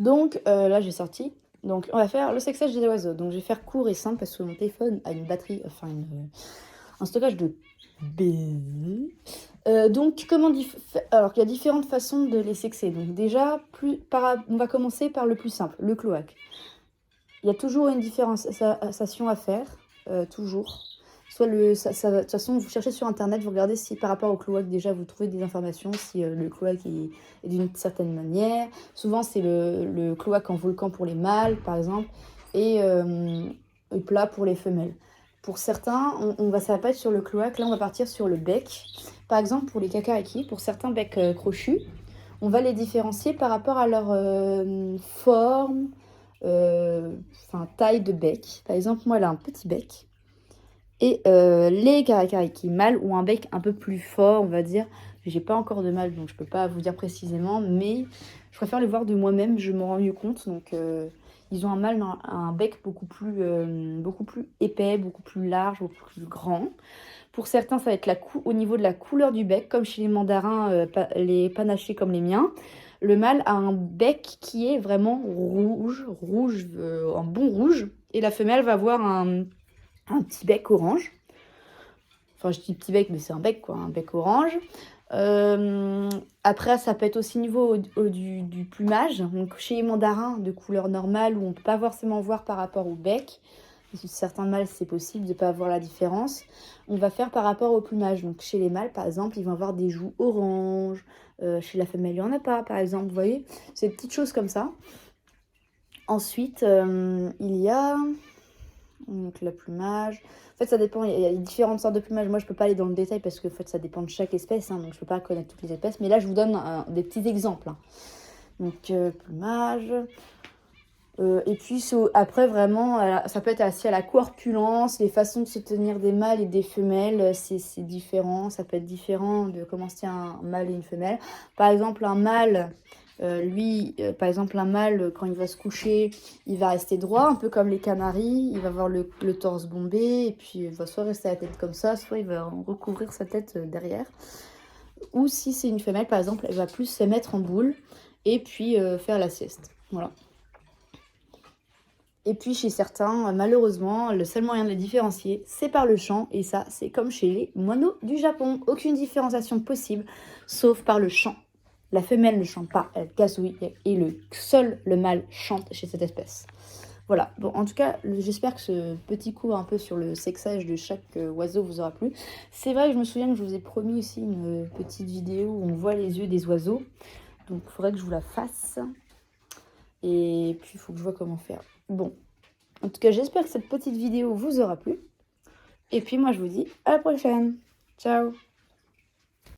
Donc là, j'ai sorti. Donc on va faire le sexage des oiseaux. Donc je vais faire court et simple parce que mon téléphone a une batterie, enfin un stockage de baiser. Donc alors il y a différentes façons de les sexer. Donc déjà, on va commencer par le plus simple, le cloaque. Il y a toujours une différenciation à faire, toujours. Soit de toute façon, vous cherchez sur internet, vous regardez si par rapport au cloaque, déjà vous trouvez des informations, si le cloaque est d'une certaine manière. Souvent, c'est le cloaque en volcan pour les mâles, par exemple, et plat pour les femelles. Pour certains, ça va pas être sur le cloaque, là on va partir sur le bec. Par exemple, pour les kakariki, pour certains becs crochus, on va les différencier par rapport à leur forme, taille de bec. Par exemple, moi, elle a un petit bec. Et les kakariki mâles ont un bec un peu plus fort, on va dire. J'ai pas encore de mâle, donc je peux pas vous dire précisément, mais je préfère les voir de moi-même, je m'en rends mieux compte. Donc, ils ont un bec beaucoup plus épais, beaucoup plus large, beaucoup plus grand. Pour certains, ça va être au niveau de la couleur du bec, comme chez les mandarins, les panachés comme les miens. Le mâle a un bec qui est vraiment rouge, un bon rouge. Et la femelle va avoir un petit bec orange. Enfin, je dis petit bec, mais c'est un bec, quoi, un bec orange. Après, ça peut être aussi niveau du plumage. Donc, chez les mandarins de couleur normale, où on ne peut pas forcément voir par rapport au bec, certains mâles, c'est possible de ne pas avoir la différence. On va faire par rapport au plumage. Donc, chez les mâles, par exemple, ils vont avoir des joues orange. Chez la femelle, il n'y en a pas, par exemple. Vous voyez, c'est des petites choses comme ça. Ensuite, il y a donc, le plumage. En fait, ça dépend. Il y a différentes sortes de plumage. Moi, je ne peux pas aller dans le détail parce que en fait, ça dépend de chaque espèce. Donc, je ne peux pas connaître toutes les espèces. Mais là, je vous donne des petits exemples. Donc, plumage. Et puis après, vraiment, ça peut être assis à la corpulence, les façons de se tenir des mâles et des femelles, c'est différent. Ça peut être différent de comment se tient un mâle et une femelle. Par exemple, un mâle, un mâle, quand il va se coucher, il va rester droit, un peu comme les canaris. Il va avoir le torse bombé, et puis il va soit rester à la tête comme ça, soit il va recouvrir sa tête derrière. Ou si c'est une femelle, par exemple, elle va plus se mettre en boule et puis faire la sieste. Voilà. Et puis chez certains, malheureusement, le seul moyen de les différencier, c'est par le chant. Et ça, c'est comme chez les moineaux du Japon. Aucune différenciation possible, sauf par le chant. La femelle ne chante pas, elle gazouille. Et le mâle chante chez cette espèce. Voilà, bon, en tout cas, j'espère que ce petit cours un peu sur le sexage de chaque oiseau vous aura plu. C'est vrai que je me souviens que je vous ai promis aussi une petite vidéo où on voit les yeux des oiseaux. Donc, il faudrait que je vous la fasse. Et puis, il faut que je vois comment faire. Bon, en tout cas, j'espère que cette petite vidéo vous aura plu. Et puis, moi, je vous dis à la prochaine. Ciao!